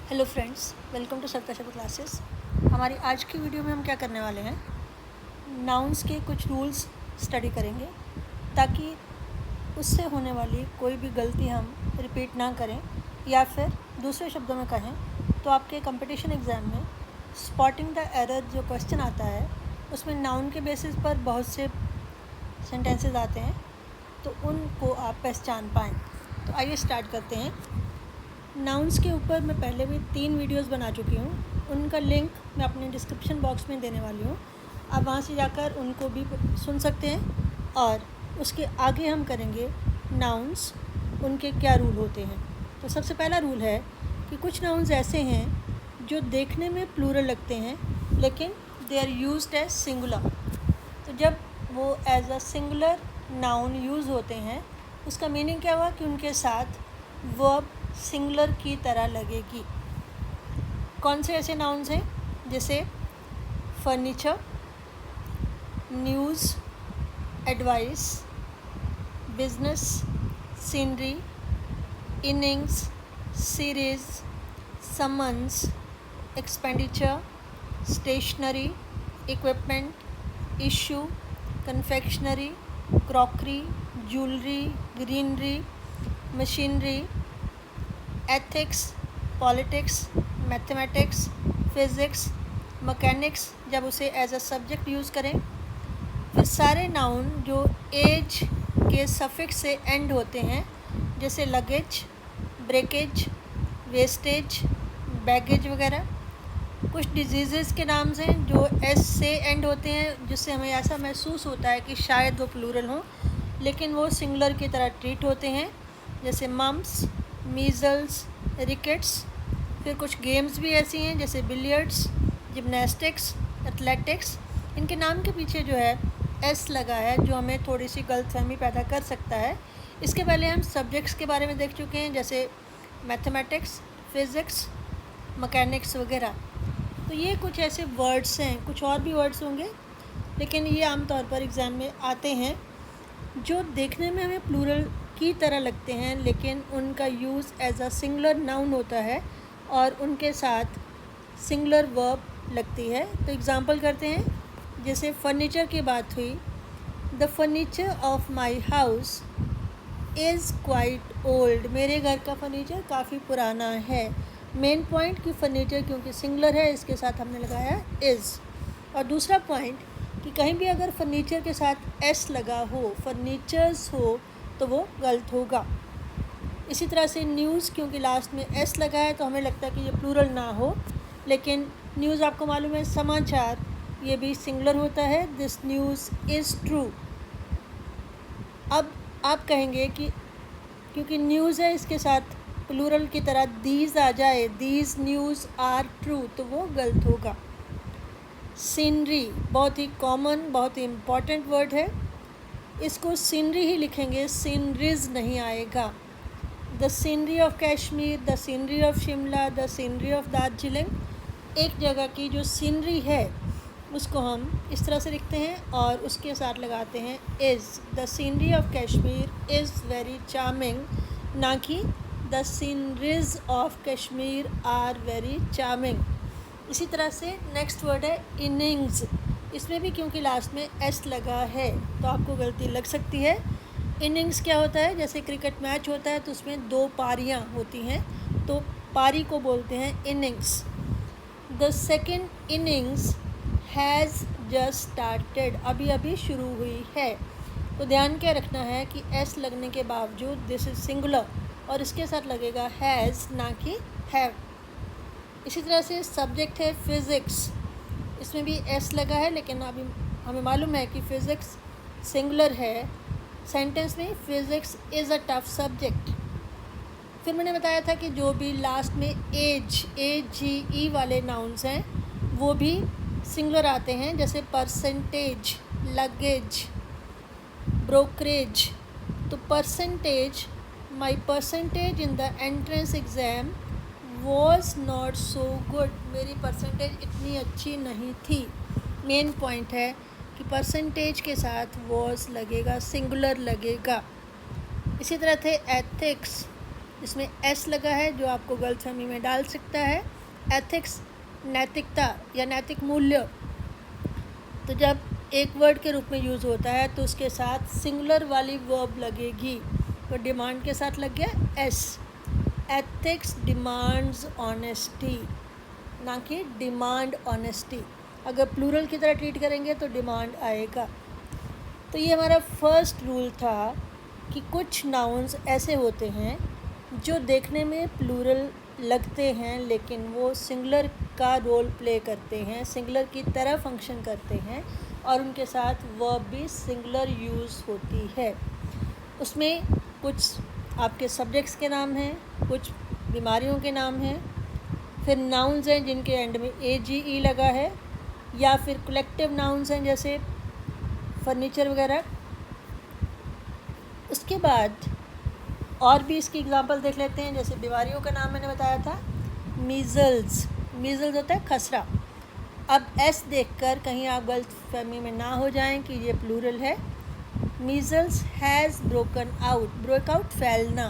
Hello friends, welcome to सत्ता शब्द classes. हमारी आज की वीडियो में हम क्या करने वाले हैं, नाउन्स के कुछ रूल्स स्टडी करेंगे ताकि उससे होने वाली कोई भी गलती हम रिपीट ना करें, या फिर दूसरे शब्दों में कहें तो आपके कंपटीशन एग्ज़ाम में स्पॉटिंग द एरर जो क्वेश्चन आता है उसमें नाउन के बेसिस पर बहुत से सेंटेंसेस आते हैं, तो उनको आप पहचान पाएँ। तो आइए स्टार्ट करते हैं। नाउन्स के ऊपर मैं पहले भी 3 वीडियोस बना चुकी हूँ, उनका लिंक मैं अपने डिस्क्रिप्शन बॉक्स में देने वाली हूँ। आप वहाँ से जाकर उनको भी सुन सकते हैं। और उसके आगे हम करेंगे नाउन्स, उनके क्या रूल होते हैं। तो सबसे पहला रूल है कि कुछ नाउन्स ऐसे हैं जो देखने में प्लूरल लगते हैं लेकिन they are used as singular. तो जब वो as a singular noun use होते हैं उसका मीनिंग क्या हुआ कि उनके साथ वर्ब सिंगुलर की तरह लगेगी। कौन से ऐसे नाउन्स हैं, जैसे furniture, news, advice, business, scenery, innings, series, summons, expenditure, stationery, equipment, issue, confectionery, crockery, jewellery, greenery, machinery, ethics, politics, mathematics, physics, mechanics जब उसे एज अ सब्जेक्ट यूज़ करें। फिर सारे नाउन जो एज के सफिक्स से एंड होते हैं, जैसे लगेज, ब्रेकेज, वेस्टेज, बैगेज वगैरह। कुछ डिजीज़ के नाम हैं जो एस से एंड होते हैं, जिससे हमें ऐसा महसूस होता है कि शायद वो प्लूरल हों लेकिन वो सिंगुलर की तरह ट्रीट होते हैं, जैसे मम्स, मीज़ल्स, रिकेट्स। फिर कुछ गेम्स भी ऐसी हैं जैसे बिलियर्ड्स, जिमनास्टिक्स, एथलेटिक्स। इनके नाम के पीछे जो है एस लगा है जो हमें थोड़ी सी गलतफहमी पैदा कर सकता है। इसके पहले हम सब्जेक्ट्स के बारे में देख चुके हैं, जैसे मैथमेटिक्स, फ़िज़िक्स, मैकेनिक्स वगैरह। तो ये कुछ ऐसे वर्ड्स हैं, कुछ और भी वर्ड्स होंगे लेकिन ये आमतौर पर एग्ज़ाम में आते हैं जो देखने में हमें प्लूरल की तरह लगते हैं लेकिन उनका use as a singular noun होता है और उनके साथ सिंगुलर वर्ब लगती है। तो एग्ज़ाम्पल करते हैं, जैसे फर्नीचर की बात हुई, the furniture of my house is quite old. मेरे घर का फर्नीचर काफ़ी पुराना है। मेन पॉइंट कि फर्नीचर क्योंकि सिंगुलर है इसके साथ हमने लगाया इज़। और दूसरा पॉइंट कि कहीं भी अगर फर्नीचर के साथ एस लगा हो, फर्नीचर्स हो, तो वो गलत होगा। इसी तरह से न्यूज़, क्योंकि लास्ट में एस लगा है तो हमें लगता है कि ये प्लूरल ना हो, लेकिन न्यूज़ आपको मालूम है समाचार, ये भी सिंगुलर होता है, दिस न्यूज़ इज़ ट्रू। अब आप कहेंगे कि क्योंकि न्यूज़ है इसके साथ प्लूरल की तरह दीज आ जाए, दीज न्यूज़ आर ट्रू, तो वो गलत होगा। सीनरी बहुत ही कॉमन, बहुत ही इम्पॉर्टेंट वर्ड है, इसको सीनरी ही लिखेंगे, सीनरीज नहीं आएगा। The scenery of Kashmir, the scenery of Shimla, the scenery of Darjeeling. एक जगह की जो सीनरी है उसको हम इस तरह से लिखते हैं और उसके साथ लगाते हैं is. The scenery of Kashmir is very charming, ना कि the sceneries of Kashmir are very charming. इसी तरह से नेक्स्ट वर्ड है इनिंग्स। इसमें भी क्योंकि लास्ट में एस लगा है तो आपको गलती लग सकती है। इनिंग्स क्या होता है, जैसे क्रिकेट मैच होता है तो उसमें 2 पारियां होती हैं, तो पारी को बोलते हैं innings. The second innings has just started, अभी अभी शुरू हुई है। तो ध्यान क्या रखना है कि एस लगने के बावजूद दिस इज़ सिंगुलर और इसके साथ लगेगा हैज़, ना कि हैव। इसी तरह से सब्जेक्ट है फ़िज़िक्स, इसमें भी एस लगा है लेकिन अभी हमें मालूम है कि फ़िज़िक्स सिंगुलर है। सेंटेंस में physics is a tough subject. फिर मैंने बताया था कि जो भी लास्ट में एज, AGE वाले नाउन्स हैं वो भी सिंगुलर आते हैं, जैसे परसेंटेज, लगेज, ब्रोकरेज। तो percentage, my percentage in the entrance exam was not so good, मेरी परसेंटेज इतनी अच्छी नहीं थी। मेन पॉइंट है कि परसेंटेज के साथ वॉज लगेगा, सिंगुलर लगेगा। इसी तरह थे एथिक्स, इसमें एस लगा है जो आपको गलतफहमी में डाल सकता है। एथिक्स, नैतिकता या नैतिक मूल्य, तो जब एक वर्ड के रूप में यूज़ होता है तो उसके साथ सिंगुलर वाली वर्ब लगेगी, तो डिमांड के साथ लग गया एस। एथिक्स डिमांड्स ऑनेस्टी, ना कि डिमांड ऑनेस्टी। अगर प्लूरल की तरह ट्रीट करेंगे तो डिमांड आएगा। तो ये हमारा फर्स्ट रूल था कि कुछ नाउन्स ऐसे होते हैं जो देखने में प्लूरल लगते हैं लेकिन वो सिंगुलर का रोल प्ले करते हैं, सिंगुलर की तरह फंक्शन करते हैं और उनके साथ वर्ब भी सिंगुलर यूज़ होती है। उसमें कुछ आपके सब्जेक्ट्स के नाम हैं, कुछ बीमारियों के नाम हैं, फिर नाउन्स हैं जिनके एंड में AGE लगा है, या फिर कलेक्टिव नाउन्स हैं जैसे फर्नीचर वगैरह। उसके बाद और भी इसकी एग्जांपल देख लेते हैं। जैसे बीमारियों का नाम मैंने बताया था मीज़ल्स, मीज़ल्स होता है खसरा। अब एस देखकर कहीं आप गलत फहमी में ना हो जाएं कि ये प्लूरल है। Measles has broken out, broke out फैलना,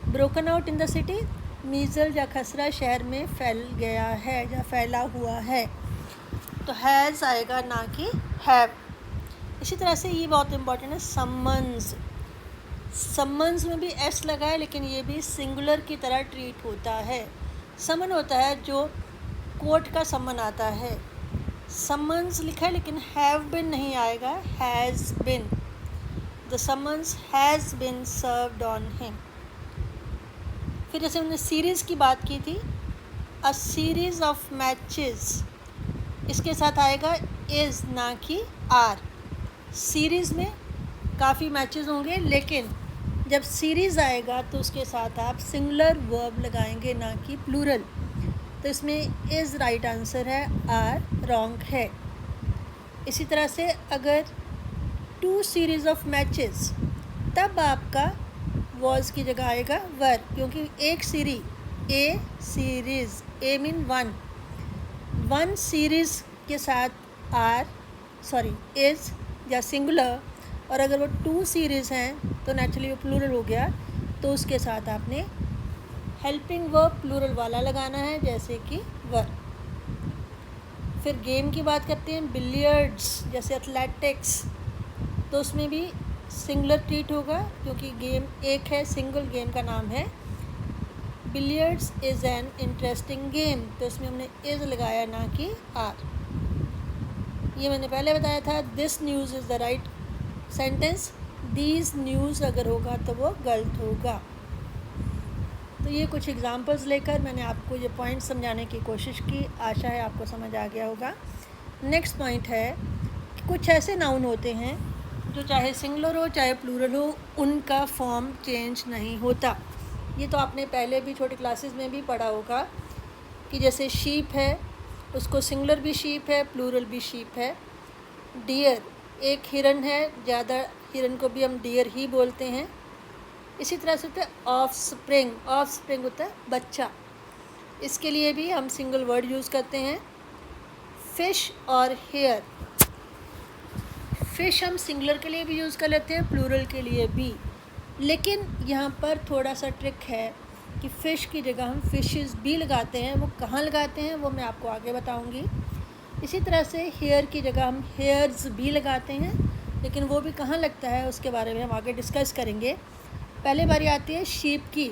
broken out in the city, measle या खसरा शहर में फैल गया है या फैला हुआ है, तो हैज़ आएगा ना कि हैव। इसी तरह से ये बहुत इम्पॉर्टेंट है समन्स, समन्स में भी एस लगा है लेकिन ये भी सिंगुलर की तरह ट्रीट होता है। समन होता है जो कोर्ट का समन आता है, समन्स लिखा है लेकिन हैव बिन नहीं आएगा, has been, the summons has been served on him. फिर जैसे हमने सीरीज़ की बात की थी, अ सीरीज़ ऑफ मैचेस, इसके साथ आएगा इज़ ना कि आर। सीरीज़ में काफ़ी मैचेस होंगे लेकिन जब सीरीज़ आएगा तो उसके साथ आप सिंगुलर वर्ब लगाएंगे ना कि प्लूरल, तो इसमें इज़ राइट आंसर है, आर रॉन्ग है। इसी तरह से अगर टू सीरीज़ ऑफ मैचेस, तब आपका वॉज की जगह आएगा वर, क्योंकि एक ए सीरीज़, ए मीन वन सीरीज़ के साथ आर इज़ या सिंगुलर, और अगर वो टू सीरीज़ हैं तो नेचुरली वो प्लूरल हो गया, तो उसके साथ आपने हेल्पिंग वर्ब प्लूरल वाला लगाना है जैसे कि वर। फिर गेम की बात करते हैं, बिलियर्ड्स जैसे एथलेटिक्स, तो उसमें भी सिंगुलर ट्रीट होगा क्योंकि गेम एक है, सिंगल गेम का नाम है। Billiards is an interesting game, तो इसमें हमने इज़ लगाया ना कि आर। ये मैंने पहले बताया था, this news is the right sentence, these news अगर होगा तो वो गलत होगा। तो ये कुछ एग्जांपल्स लेकर मैंने आपको ये पॉइंट समझाने की कोशिश की, आशा है आपको समझ आ गया होगा। नेक्स्ट पॉइंट है कि कुछ ऐसे नाउन होते हैं जो चाहे सिंगुलर हो चाहे प्लूरल हो, उनका फॉर्म चेंज नहीं होता। ये तो आपने पहले भी छोटी क्लासेस में भी पढ़ा होगा कि जैसे शीप है, उसको सिंगुलर भी शीप है, प्लूरल भी शीप है। डियर, एक हिरन है, ज़्यादा हिरन को भी हम डियर ही बोलते हैं। इसी तरह से होता है ऑफस्प्रिंग, ऑफस्प्रिंग होता है बच्चा, इसके लिए भी हम सिंगल वर्ड यूज़ करते हैं। फ़िश और हेयर, फ़िश हम सिंगुलर के लिए भी यूज़ कर लेते हैं, प्लूरल के लिए भी, लेकिन यहाँ पर थोड़ा सा ट्रिक है कि फ़िश की जगह हम फ़िशेस भी लगाते हैं। वो कहाँ लगाते हैं वो मैं आपको आगे बताऊँगी। इसी तरह से हेयर की जगह हम हेयर्स भी लगाते हैं, लेकिन वो भी कहाँ लगता है उसके बारे में हम आगे डिस्कस करेंगे। पहले बारी आती है शीप की।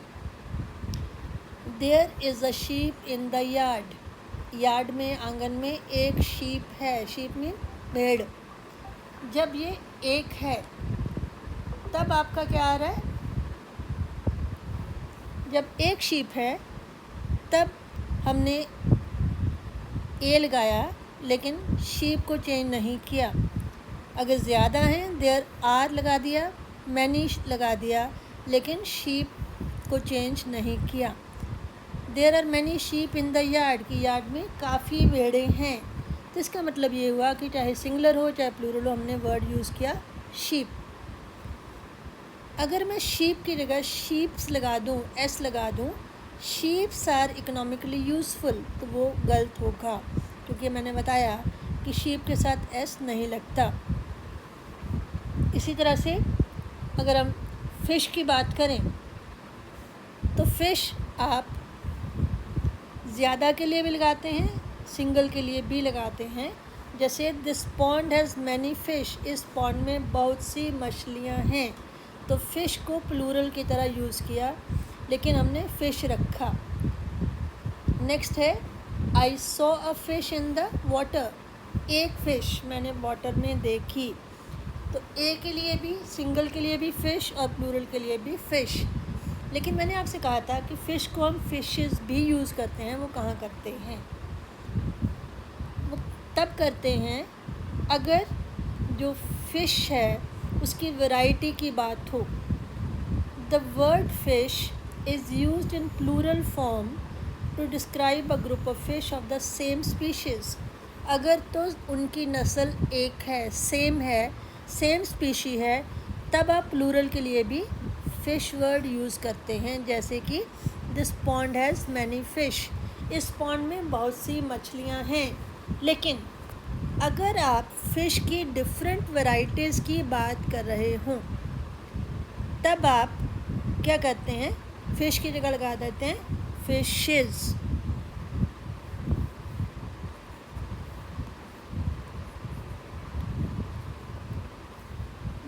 There is a sheep in the yard, yard में, आंगन में एक शीप है, शीप मीन भेड़। जब ये एक है तब आपका क्या आ रहा है, जब एक शीप है तब हमने ए लगाया लेकिन शीप को चेंज नहीं किया। अगर ज़्यादा हैं देयर आर लगा दिया, मैनी लगा दिया, लेकिन शीप को चेंज नहीं किया। There are many sheep in the yard, की यार्ड में काफ़ी भेड़ें हैं, तो इसका मतलब ये हुआ कि चाहे सिंगुलर हो चाहे प्लूरल हो, हमने वर्ड यूज़ किया शीप। अगर मैं शीप की जगह शीप्स लगा दूँ, एस लगा दूँ, शीप्स आर इकोनॉमिकली यूज़फुल, तो वो गलत होगा क्योंकि मैंने बताया कि शीप के साथ एस नहीं लगता। इसी तरह से अगर हम फ़िश की बात करें फ़िश आप ज़्यादा के लिए भी लगाते हैं, सिंगल के लिए भी लगाते हैं। जैसे this pond has many fish, इस पॉन्ड में बहुत सी मछलियाँ हैं, तो फ़िश को प्लूरल की तरह यूज़ किया, लेकिन हमने फ़िश रखा। नेक्स्ट है I saw a fish in the water, एक फ़िश मैंने वाटर में देखी। तो ए के लिए भी, सिंगल के लिए भी फ़िश और प्लूरल के लिए भी फ़िश। लेकिन मैंने आपसे कहा था कि फ़िश को हम फ़िशेस भी यूज़ करते हैं। वो कहाँ करते हैं? वो तब करते हैं अगर जो फ़िश है उसकी वैरायटी की बात हो। The word fish is used in plural form to describe a group of fish of the same species. अगर तो उनकी नस्ल एक है, सेम है, सेम स्पीशी है, तब आप प्लूरल के लिए भी फ़िश वर्ड यूज़ करते हैं। जैसे कि this pond has many fish, इस पॉन्ड में बहुत सी मछलियाँ हैं। लेकिन अगर आप फ़िश की डिफरेंट वैराइटीज़ की बात कर रहे हों, तब आप क्या करते हैं? फ़िश की जगह लगा देते हैं fishes.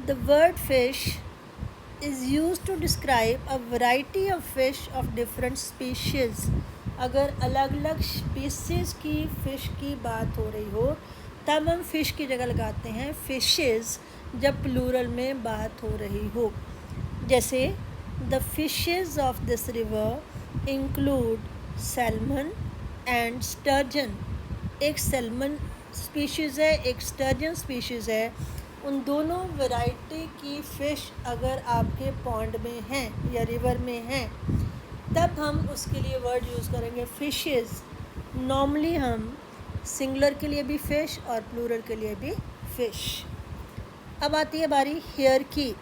The word fish is used to describe a variety of fish of different species. अगर अलग अलग स्पीसीज़ की फ़िश की बात हो रही हो, तब हम फ़िश की जगह लगाते हैं फ़िशेज़, जब प्लूरल में बात हो रही हो। जैसे the fishes of this river include salmon and sturgeon. एक सैल्मन स्पीशीज़ है, एक स्टर्जन स्पीशीज़ है। उन दोनों वैरायटी की फ़िश अगर आपके पॉन्ड में हैं या रिवर में हैं, तब हम उसके लिए वर्ड यूज़ करेंगे फ़िशेज़। नॉर्मली हम सिंगुलर के लिए भी फ़िश और प्लूरल के लिए भी फ़िश। अब आती है बारी हेयर की।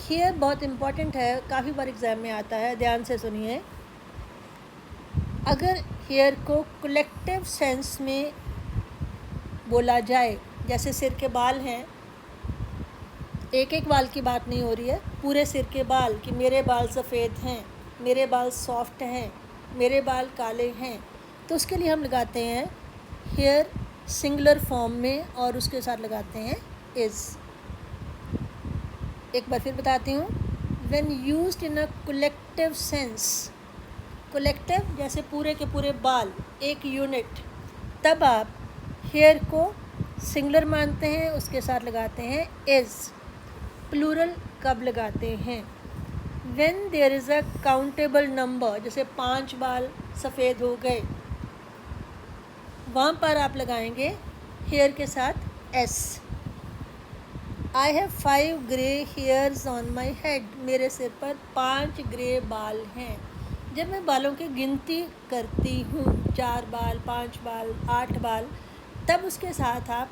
हेयर बहुत इम्पॉर्टेंट है, काफ़ी बार एग्ज़ाम में आता है, ध्यान से सुनिए। अगर हेयर को कलेक्टिव सेंस में बोला जाए, जैसे सिर के बाल हैं, एक एक बाल की बात नहीं हो रही है, पूरे सिर के बाल, कि मेरे बाल सफ़ेद हैं, मेरे बाल सॉफ्ट हैं, मेरे बाल काले हैं, तो उसके लिए हम लगाते हैं हेयर सिंगुलर फॉर्म में और उसके साथ लगाते हैं इज़। एक बार फिर बताती हूँ। When used in a collective sense, collective जैसे पूरे के पूरे बाल, एक यूनिट, तब आप हेयर को सिंगुलर मानते हैं, उसके साथ लगाते हैं इज़। प्लूरल कब लगाते हैं? When there is a countable number, जैसे 5 बाल सफ़ेद हो गए, वहाँ पर आप लगाएंगे हेयर के साथ S. I have 5 grey hairs on my head, मेरे सिर पर 5 ग्रे बाल हैं। जब मैं बालों की गिनती करती हूँ, 4 बाल, 5 बाल, 8 बाल, तब उसके साथ आप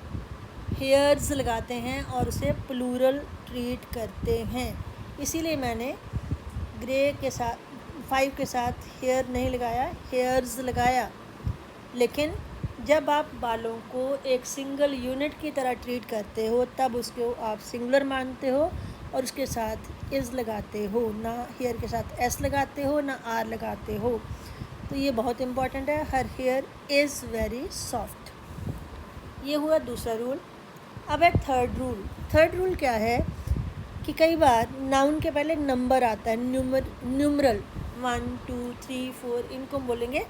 हेयर्स लगाते हैं और उसे प्लूरल ट्रीट करते हैं। इसीलिए मैंने ग्रे के साथ 5 के साथ हेयर नहीं लगाया, हेयर्स लगाया। लेकिन जब आप बालों को एक सिंगल यूनिट की तरह ट्रीट करते हो, तब उसको आप सिंगुलर मानते हो और उसके साथ इज़ लगाते हो, ना हेयर के साथ एस लगाते हो, ना आर लगाते हो। तो ये बहुत इम्पॉर्टेंट है। Her here is very soft. ये हुआ दूसरा रूल। अब है थर्ड रूल। थर्ड रूल क्या है कि कई बार नाउन के पहले नंबर आता है, न्यूमरल 1 2 3 4, इनको बोलेंगे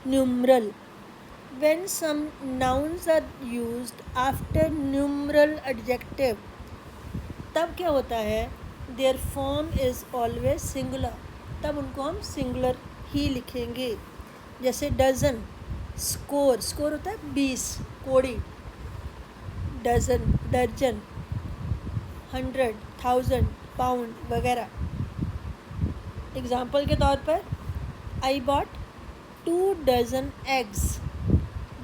numeral. When some nouns are used after numeral adjective, तब क्या होता है? Their form is always singular, तब उनको हम सिंगुलर ही लिखेंगे। जैसे डज़न, स्कोर, स्कोर होता है 20, कोड़ी, डज़न, दर्जन, 100, 1000, पाउंड वगैरह। एग्ज़ाम्पल के तौर पर आई बॉट 2 डज़न एग्स,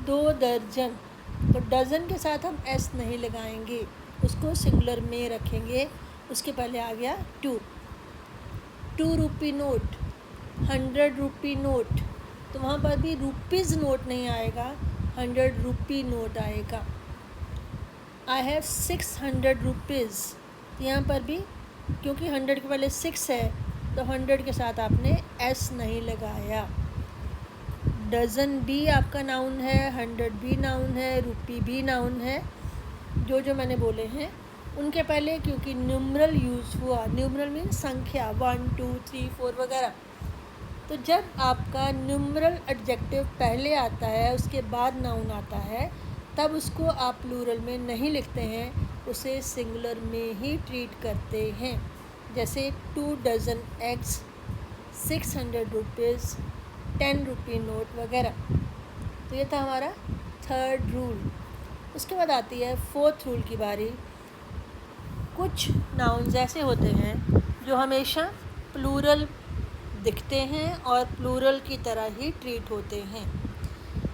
2 दर्जन। तो डज़न के साथ हम एस नहीं लगाएंगे, उसको सिंगुलर में रखेंगे। उसके पहले आ गया 2। 2 रुपी नोट, 100 रुपी नोट, तो वहाँ पर भी रुपीज़ नोट नहीं आएगा, 100 रुपी नोट आएगा। आई हैव 600 रुपीज़, यहाँ पर भी क्योंकि 100 के पहले 6 है, तो 100 के साथ आपने एस नहीं लगाया। डज़न भी आपका नाउन है, 100 भी नाउन है, रुपी भी नाउन है। जो मैंने बोले हैं उनके पहले क्योंकि न्यूमरल यूज़ हुआ, न्यूमरल मीन संख्या 1 2 3 4 वगैरह, तो जब आपका न्यूमरल एडजेक्टिव पहले आता है उसके बाद नाउन आता है तब उसको आप प्लूरल में नहीं लिखते हैं, उसे सिंगुलर में ही ट्रीट करते हैं। जैसे 2 dozen eggs, 600 rupees, 10 rupee note वगैरह। तो ये था हमारा थर्ड रूल। उसके बाद आती है फोर्थ रूल की बारी। कुछ नाउन्स ऐसे होते हैं जो हमेशा प्लूरल दिखते हैं और प्लूरल की तरह ही ट्रीट होते हैं।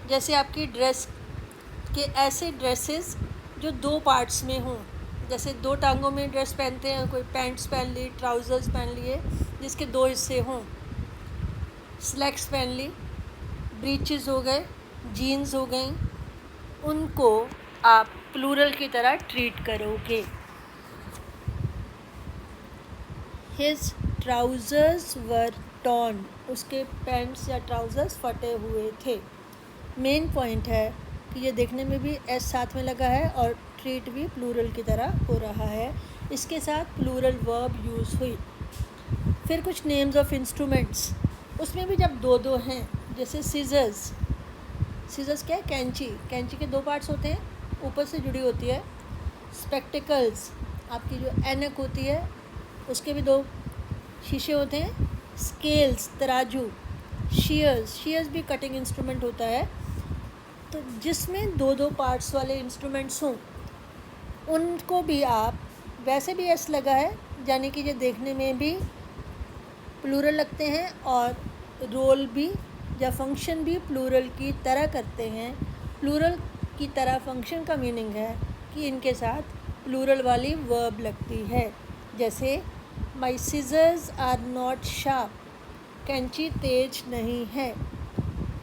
जैसे आपकी ड्रेस के ऐसे ड्रेसेस जो 2 पार्ट्स में हों, जैसे 2 टांगों में ड्रेस पहनते हैं, कोई पैंट्स पहन ली, ट्राउज़र्स पहन लिए जिसके 2 हिस्से हों, स्लैक्स पहन ली, ब्रीचेस हो गए, जीन्स हो गई, उनको आप प्लूरल की तरह ट्रीट करोगे। हिज ट्राउज़र्स वर टॉर्न, उसके पैंट्स या ट्राउज़र्स फटे हुए थे। मेन पॉइंट है कि ये देखने में भी एस साथ में लगा है और ट्रीट भी प्लूरल की तरह हो रहा है। इसके साथ प्लूरल वर्ब यूज़ हुई। फिर कुछ नेम्स ऑफ इंस्ट्रूमेंट्स, उसमें भी जब 2 हैं, जैसे सीजर्स। सीजर्स क्या है? कैंची। कैंची के 2 पार्ट्स होते हैं, ऊपर से जुड़ी होती है। स्पेक्टिकल्स, आपकी जो ऐनक होती है उसके भी 2 शीशे होते हैं। स्केल्स, तराजू। शीयर्स भी कटिंग इंस्ट्रूमेंट होता है। तो जिसमें 2 पार्ट्स वाले इंस्ट्रूमेंट्स हों उनको भी आप, वैसे भी एस लगा है यानी कि ये देखने में भी प्लूरल लगते हैं और रोल भी या फंक्शन भी प्लूरल की तरह करते हैं। प्लूरल की तरह फंक्शन का मीनिंग है कि इनके साथ प्लूरल वाली वर्ब लगती है। जैसे माई सीजर्स आर नॉट शार्प, कैंची तेज नहीं है।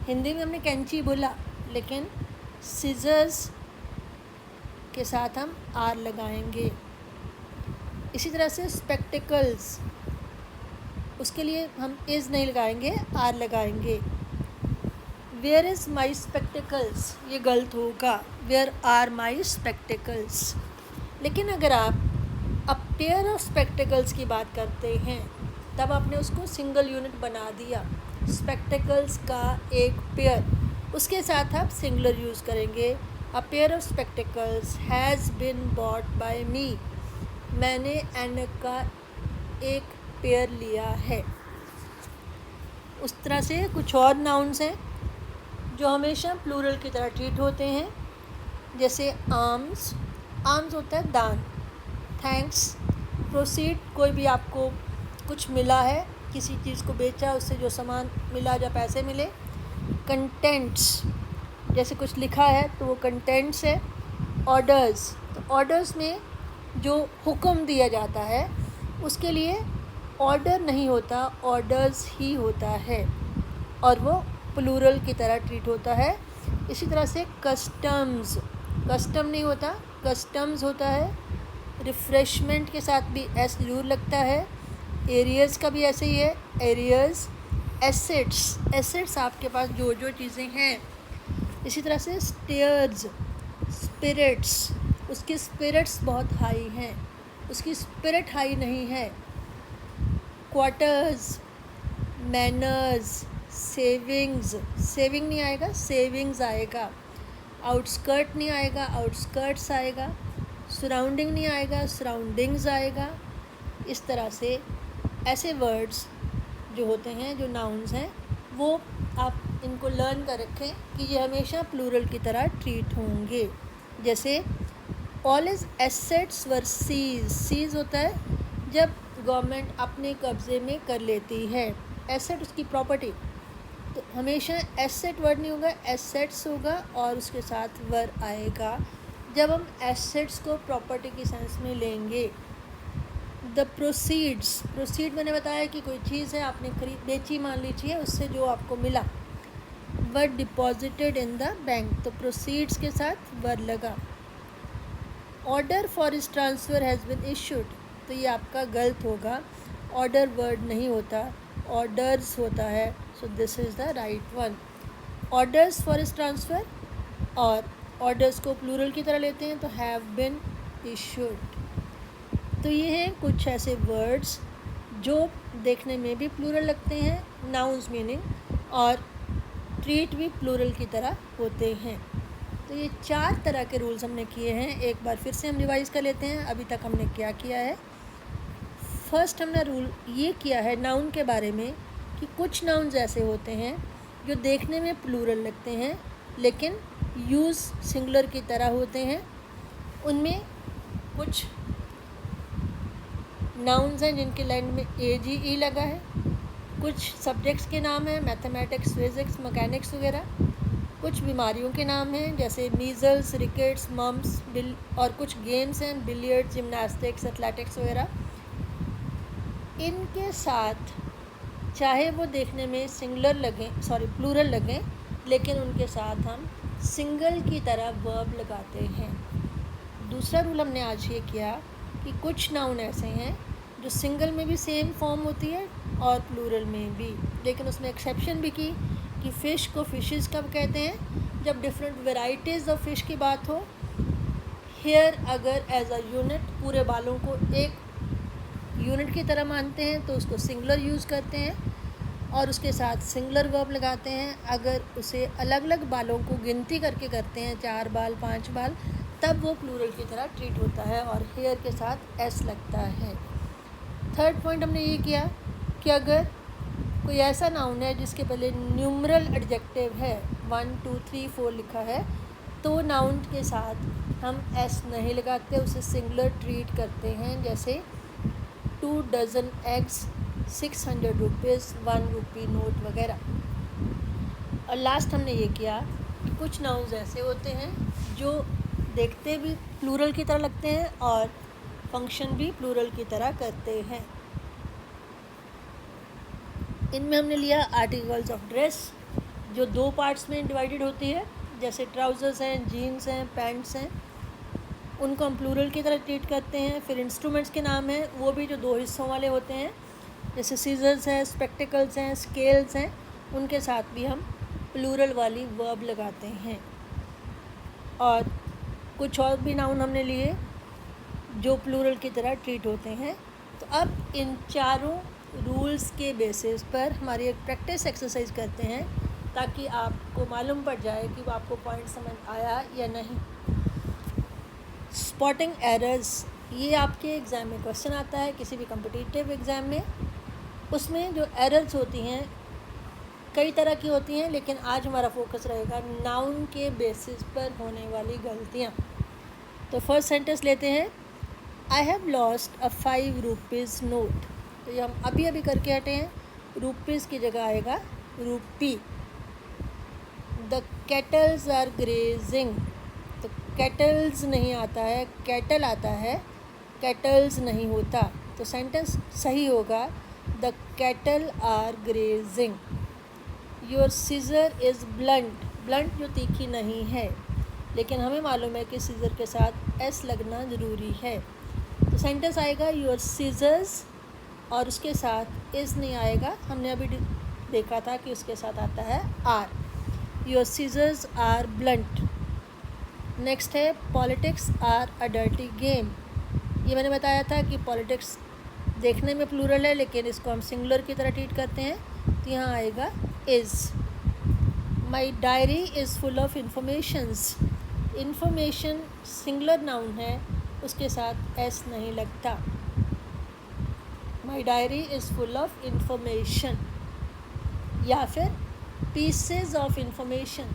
हिंदी में हमने कैंची बोला लेकिन सीजर्स के साथ हम आर लगाएंगे। इसी तरह से स्पेक्टिकल्स, उसके लिए हम इज़ नहीं लगाएंगे, आर लगाएंगे। वेयर इज़ माई स्पेक्टिकल्स, ये गलत होगा, वेयर आर माई स्पेक्टिकल्स। लेकिन अगर आप अ पेयर ऑफ स्पेक्टिकल्स की बात करते हैं तब आपने उसको सिंगल यूनिट बना दिया। स्पेक्टिकल्स का एक पेयर, उसके साथ आप सिंगुलर यूज़ करेंगे। A pair of spectacles has been bought by me, मैंने ऐनक का एक पेयर लिया है। उस तरह से कुछ और नाउन्स हैं जो हमेशा प्लूरल की तरह ट्रीट होते हैं। जैसे आर्म्स, आर्म्स होता है दान। थैंक्स, प्रोसीड, कोई भी आपको कुछ मिला है, किसी चीज़ को बेचा, उससे जो सामान मिला या पैसे मिले। कंटेंट्स, जैसे कुछ लिखा है तो वो कंटेंट्स है। ऑर्डर्स, तो ऑर्डर्स में जो हुक्म दिया जाता है उसके लिए ऑर्डर नहीं होता, ऑर्डर्स ही होता है और वो प्लूरल की तरह ट्रीट होता है। इसी तरह से कस्टम्स, कस्टम नहीं होता, कस्टम्स होता है। रिफ़्रेशमेंट के साथ भी एस जरूर लगता है। एरियर्स का भी ऐसे ही है, एरियर्स। एसेट्स, एसेट्स आपके पास जो जो चीज़ें हैं। इसी तरह से स्टेयर्स, स्पिरिट्स, उसकी स्पिरिट्स बहुत हाई हैं, उसकी स्पिरिट हाई नहीं है। क्वार्टर्स, मैनर्स, सेविंग्स, सेविंग नहीं आएगा, सेविंग्स आएगा। आउटस्कर्ट नहीं आएगा, आउटस्कर्ट्स आएगा। सराउंडिंग नहीं आएगा, सराउंडिंग्स आएगा। इस तरह से ऐसे वर्ड्स जो होते हैं, जो नाउन्स हैं, वो आप इनको लर्न कर रखें कि ये हमेशा प्लूरल की तरह ट्रीट होंगे। जैसे ऑल हिज एसेट्स वर सीज, सीज होता है जब गवर्नमेंट अपने कब्ज़े में कर लेती है। एसेट उसकी प्रॉपर्टी, तो हमेशा एसेट वर्ड नहीं होगा, एसेट्स होगा और उसके साथ वर आएगा जब हम एसेट्स को प्रॉपर्टी की सेंस में लेंगे। द प्रोसीड्स, प्रोसीड मैंने बताया कि कोई चीज़ है आपने खरीद बेची मान लीजिए, उससे जो आपको मिला। वर डिपॉजिटेड इन द बैंक, तो प्रोसीड्स के साथ वर लगा। ऑर्डर फॉर इस ट्रांसफ़र हैज़ बिन इशूड, तो ये आपका गलत होगा। ऑर्डर वर्ड नहीं होता, ऑर्डर्स होता है। So this is the right one. Orders for इस ट्रांसफ़र, और ऑर्डर्स को प्लूरल की तरह लेते हैं तो हैव बिन इशूड। तो ये हैं कुछ ऐसे वर्ड्स जो देखने में भी प्लूरल लगते हैं, नाउन्स मीनिंग, और ट्रीट भी प्लूरल की तरह होते हैं। तो ये 4 तरह के रूल्स हमने किए हैं। एक बार फिर से हम रिवाइज़ कर लेते हैं अभी तक हमने क्या किया है। फर्स्ट हमने रूल ये किया है नाउन के बारे में कि कुछ नाउन्स ऐसे होते हैं जो देखने में प्लूरल लगते हैं लेकिन यूज़ सिंगुलर की तरह होते हैं। उनमें कुछ नाउन्स हैं जिनके लैंड में AGE लगा है, कुछ सब्जेक्ट्स के नाम हैं, मैथमेटिक्स, फिज़िक्स, मैकेनिक्स वगैरह। कुछ बीमारियों के नाम हैं जैसे मीज़ल्स, रिकेट्स, मम्स, और कुछ गेम्स हैं, बिलियर्ड्स, जिम्नास्टिक्स, एथलेटिक्स वगैरह। इनके साथ चाहे वो देखने में प्लूरल लगें, लेकिन उनके साथ हम सिंगल की तरह वर्ब लगाते हैं। दूसरा रूल हमने आज ये किया कि कुछ नाउन ऐसे हैं जो सिंगल में भी सेम फॉर्म होती है और प्लूरल में भी, लेकिन उसमें एक्सेप्शन भी की कि फ़िश को फिशेस कब कहते हैं, जब डिफरेंट वेराइटीज़ ऑफ फ़िश की बात हो। हेयर अगर एज अ यूनिट पूरे बालों को एक यूनिट की तरह मानते हैं तो उसको सिंगुलर यूज़ करते हैं और उसके साथ सिंगुलर वर्ब लगाते हैं। अगर उसे अलग अलग बालों को गिनती करके करते हैं, 4 बाल, 5 बाल, तब वो प्लूरल की तरह ट्रीट होता है और हेयर के साथ एस लगता है। थर्ड पॉइंट हमने ये किया कि अगर कोई ऐसा नाउन है जिसके पहले न्यूमरल एडजेक्टिव है, 1 2 3 4 लिखा है, तो नाउन के साथ हम एस नहीं लगाते, उसे सिंगुलर ट्रीट करते हैं। जैसे 2 dozen eggs, 600 rupees, 1 rupee note वगैरह। और लास्ट हमने ये किया कि कुछ नाउन्स ऐसे होते हैं जो देखते भी प्लूरल की तरह लगते हैं और फंक्शन भी प्लूरल की तरह करते हैं। इनमें हमने लिया आर्टिकल्स ऑफ ड्रेस, जो 2 पार्ट्स में डिवाइडेड होती है, जैसे ट्राउज़र्स हैं, जीन्स हैं, पैंट्स हैं, उनको हम प्लूरल की तरह ट्रीट करते हैं। फिर इंस्ट्रूमेंट्स के नाम हैं, वो भी जो 2 हिस्सों वाले होते हैं, जैसे सीजर्स हैं, स्पेक्टिकल्स हैं, स्केल्स हैं, उनके साथ भी हम प्लूरल वाली वर्ब लगाते हैं। और कुछ और भी नाउन हमने लिए जो प्लूरल की तरह ट्रीट होते हैं। तो अब इन चारों रूल्स के बेसिस पर हमारी एक प्रैक्टिस एक्सरसाइज करते हैं ताकि आपको मालूम पड़ जाए कि वो आपको पॉइंट समझ आया या नहीं। स्पॉटिंग एरर्स, ये आपके एग्ज़ाम में क्वेश्चन आता है, किसी भी कॉम्पिटिटिव एग्ज़ाम में। उसमें जो एरर्स होती हैं कई तरह की होती हैं, लेकिन आज हमारा फोकस रहेगा नाउन के बेसिस पर होने वाली गलतियाँ। तो फर्स्ट सेंटेंस लेते हैं, I have lost a 5 rupees note. तो ये हम अभी अभी करके हटे हैं, रुपीज़ की जगह आएगा रूपी। द कैटल्स आर ग्रेजिंग, तो कैटल्स नहीं आता है, कैटल आता है, कैटल्स नहीं होता। तो सेंटेंस सही होगा, the cattle are grazing. Your scissor is blunt, blunt जो तीखी नहीं है, लेकिन हमें मालूम है कि सीज़र के साथ एस लगना ज़रूरी है। तो सेंटेंस आएगा योर सीज़र्स, और उसके साथ इज़ नहीं आएगा, हमने अभी देखा था कि उसके साथ आता है are. Your scissors are blunt. Next है politics are a dirty game. ये मैंने बताया था कि पॉलिटिक्स देखने में प्लूरल है लेकिन इसको हम सिंगुलर की तरह ट्रीट करते हैं, तो यहाँ आएगा is. My diary is full of informations. Information singular noun है, उसके साथ एस नहीं लगता। My diary is full of information, या फिर पीसेज ऑफ इंफॉर्मेशन,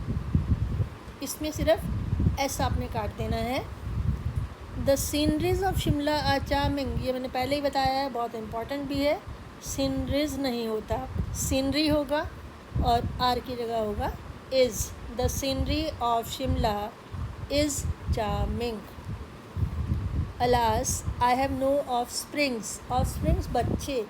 इसमें सिर्फ एस आपने काट देना है। The sceneries of Shimla are charming, ये मैंने पहले ही बताया है, बहुत इम्पॉर्टेंट भी है। सीनरीज नहीं होता, सीनरी होगा और आर की जगह होगा is. The scenery of Shimla is charming. Alas I have no offsprings, offsprings बच्चे,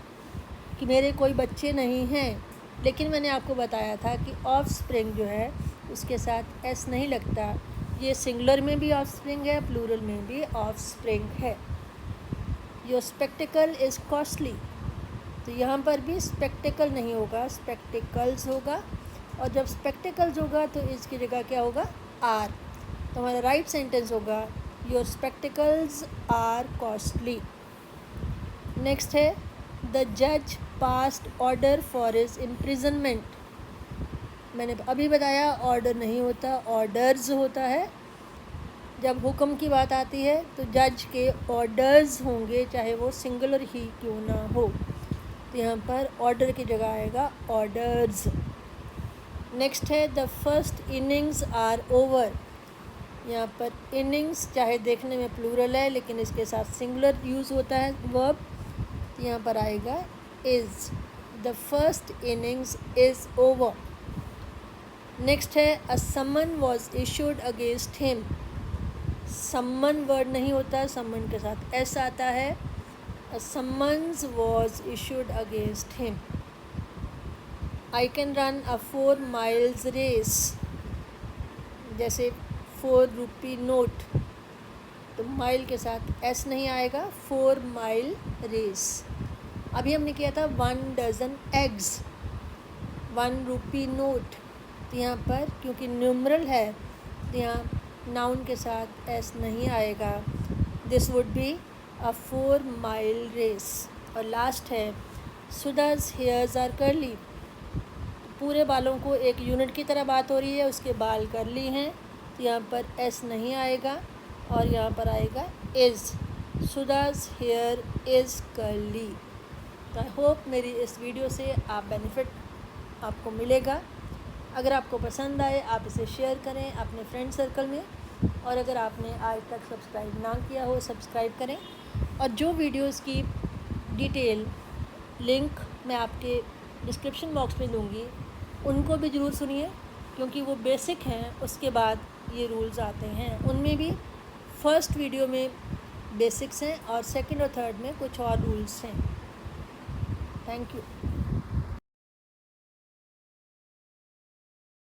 कि मेरे कोई बच्चे नहीं हैं, लेकिन मैंने आपको बताया था कि ऑफ स्प्रिंग जो है उसके साथ एस नहीं लगता। ये सिंगुलर में भी ऑफ स्प्रिंग है, प्लूरल में भी ऑफ स्प्रिंग है। योर स्पेक्टिकल इज़ कॉस्टली, तो यहाँ पर भी स्पेक्टिकल नहीं होगा, स्पेक्टिकल्स होगा। और जब स्पेक्टिकल्स होगा तो इसकी जगह क्या होगा, आर। तो हमारा राइट सेंटेंस होगा your spectacles are costly. Next है द जज passed order for his imprisonment. मैंने अभी बताया ऑर्डर नहीं होता, ऑर्डर्स होता है। जब हुक्म की बात आती है तो जज के ऑर्डर्स होंगे, चाहे वो सिंगुलर ही क्यों ना हो। तो यहाँ पर ऑर्डर की जगह आएगा ऑर्डर्स। नेक्स्ट है the first innings are over. यहाँ पर इनिंग्स चाहे देखने में प्लूरल है लेकिन इसके साथ सिंगुलर यूज़ होता है वर्ब। यहाँ पर आएगा is, the first innings is over. Next है a summon was issued against him. Summon word नहीं होता, समन के साथ एस आता है। A summons was issued against him. I can run a 4 miles race. जैसे 4 रुपी नोट, तो mile के साथ एस नहीं आएगा, 4 mile रेस। अभी हमने किया था 1 dozen eggs, 1 रुपी नोट। तो यहाँ पर क्योंकि न्यूमरल है तो यहाँ नाउन के साथ एस नहीं आएगा। This would be a 4 mile race. और लास्ट है सुधा's हेयर्स आर कर्ली। पूरे बालों को एक यूनिट की तरह बात हो रही है, उसके बाल कर्ली हैं, तो यहाँ पर एस नहीं आएगा और यहाँ पर आएगा इज़। सुधा's हेयर इज़ कर्ली। तो आई होप मेरी इस वीडियो से आप बेनिफिट आपको मिलेगा। अगर आपको पसंद आए आप इसे शेयर करें अपने फ्रेंड सर्कल में, और अगर आपने आज तक सब्सक्राइब ना किया हो सब्सक्राइब करें। और जो वीडियोस की डिटेल लिंक मैं आपके डिस्क्रिप्शन बॉक्स में दूंगी उनको भी ज़रूर सुनिए, क्योंकि वो बेसिक हैं, उसके बाद ये रूल्स आते हैं। उनमें भी फर्स्ट वीडियो में बेसिक्स हैं और सेकंड और थर्ड में कुछ और रूल्स हैं। Thank you.